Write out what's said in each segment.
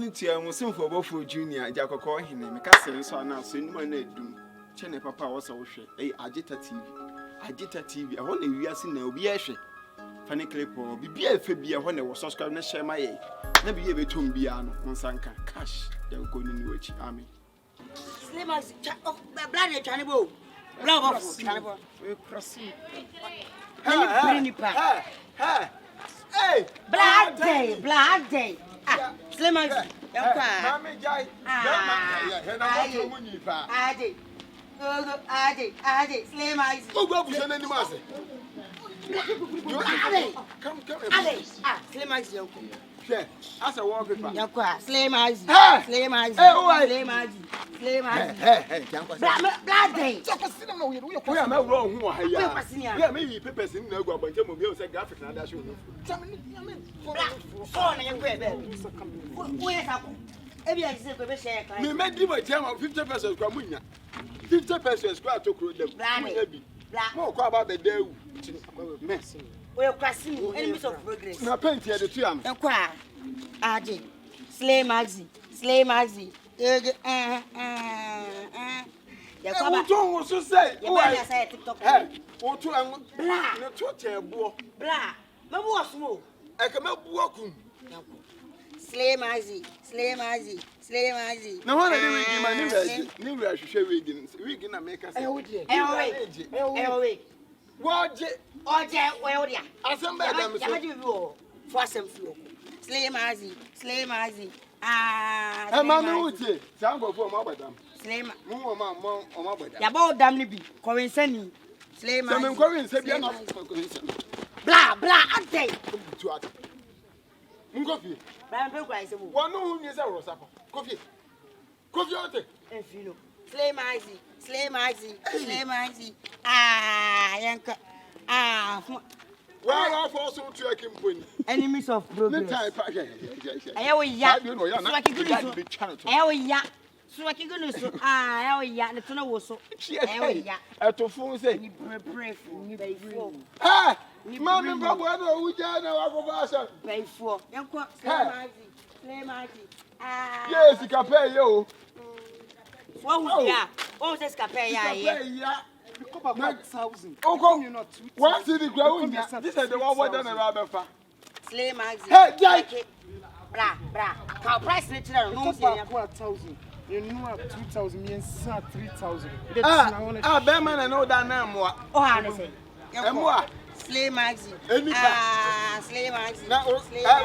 Cynthia Musim for Obofour Junior, Jacoco, him, make us so now, so no one do. Chene Papa was also Agita TV. I want to see no BS. Fanny Clip or BBFB when I was subscribed to share my never be able to be on Sanka cash. They'll go in the Witch Army. Slim as blood cannibal. Blood cannibal. We're crossing. Hey, blood day. Slim as Mammy Jai. Ade, slim as Oh, go to the animals. Come, slim as you. As a wallpaper. Yakwa, slim as blood day. We are not wrong. Yeah, maybe papers in the Guapo, Jimmy, say graphic, and that's you. We made him a term of 50 pesos, Gramunia. 50 pesos, square to crew them. More about the day. Mess. We're crossing enemies of progress. Now, paint here the two. Ade, Slay Maxi. The Cobaton was to say, oh, I say TikTok. Or to blah, no torture, blah. My boss, I come up walking. Slay Maxi. No one I my new I should share Wiggin. Wiggin and make us. What? Well, yeah. I some for some flow. Slay Maxi. Ah, Mamma would say, Sango for my madam. Slay Mama, Yabo damn be, Corinne Slay Maxi. Corinne said, blah, ante. Coffee. One who is a rosa. Coffee. And Fino. Slay Maxi. Ah, Yanka. Ah, well, I've also tracking point. Enemies of progress. I always yak. So I can go to channel. So I can go to I yak. The tunnel was so. At to phone say, pray for. Ah, Mamma, we don't know about pay for. Yanko, Slay Maxi. Ah, yes, you can pay you. Oh, this capay, yeah. About 1,000. Oh, come you not. What's the ground? This is the one done a rubber. Slay Maxi. Hey, Jack. Bra. How price it no 1,000. You know 2,000 means 3,000. Bearman and all that now. Oh, I say. And more. Slay Maxi. Slay Maxi. Now, I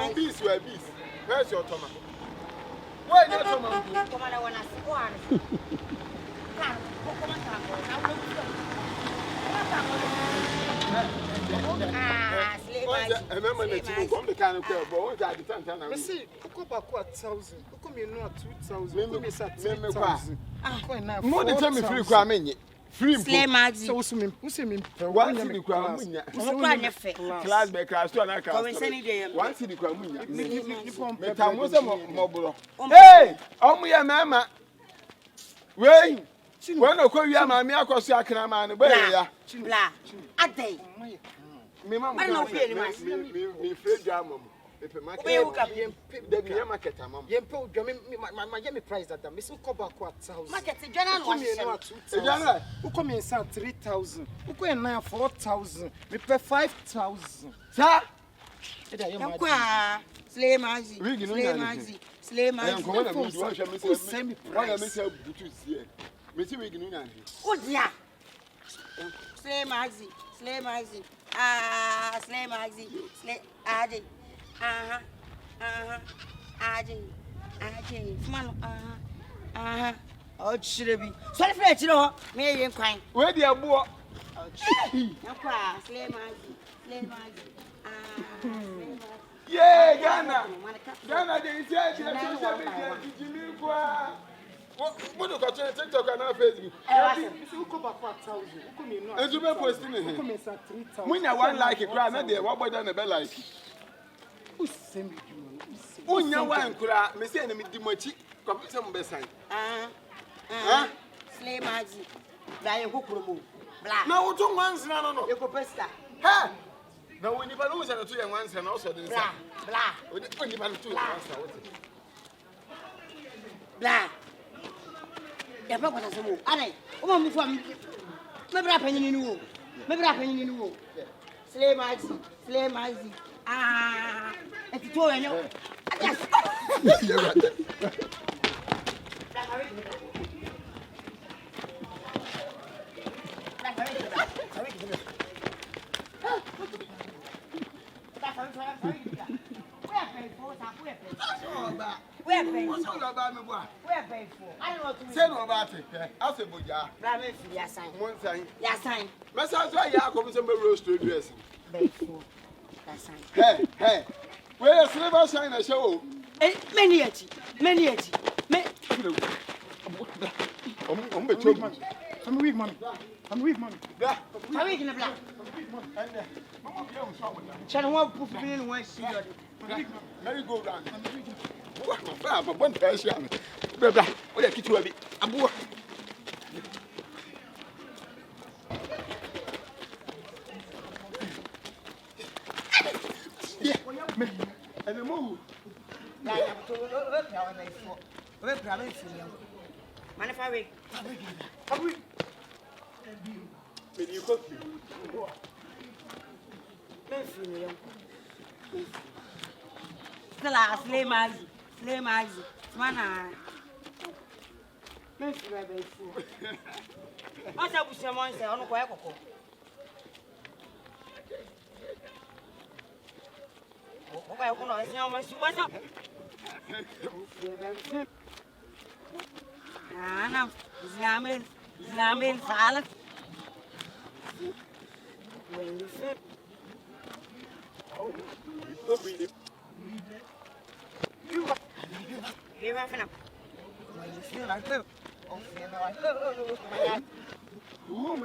will be swear beast. Where's your tomato? Why not tomato? Come on, I want to see one. Remember that you the kind of girl, but I didn't see. Go back 1,000. Come in 2,000. Come in 3,000. More than time free cramming. Free Slay Maxi. So who see me? One city cram. Class by class to another class. One city cram. Hey, only a mama. Wait. When I call you, my across your man, where you are. A day. Me, mamma, I don't know. Me, Fred Jamon. If a market, mamma, you put my price that I'm missing cover 1,000. Market, general, who come in 3,000, who go in now 4,000, we pay 5,000. Sir, Slay Maxi. Send me price. Missy Wiggin. Oh, dear. Slay Maxi. Slay Maxi. Slay Ade. Ade. Man, oh, should be. Sorry for it, you know. Me and crying. Where the boy? Slay Maxi. Yeah, Ghana, they said, what do you call TikTok and Facebook? Who come back 1,000? Who come in? And you may post in it. Who come in 3,000? When you want like a crowd, not there, what about the bell like? Who send me? When you want crowd, Miss Enemy Dimochi, come some beside. Slay Maxi. Blind Hookroom. Now, 2 months, no. You go best. Ha! Now, when you lose and 2 young ones and also the blah. When you 2 young ones. Blah. The papa has a move. Are woman from maybe happening in you. Maybe happening in you. Slay Maxi. Ah, it's 2 and you. You're right. Where pay? What's all about me, boy? Where pay for? I don't know to Say no about it. I'll say, Boja. Ramen for your sign. One sign. Your sign. Message why you are coming some roast to dress. Pay for that sign. Hey. Where's Silver Sign a show? Many at many. I'm weak, man. I'm weak in the black. Channel 1 put in 1 cigarette. Let me go round. I'm a one person. What a kitchen will be. I'm work. And the move. You cook me. Slay Maxi. Mana. What's up with someone say on the okay, I'm going to see how much you want. Anna, Islamin salad. When you fit. Here I am. When you feel like that. Oh,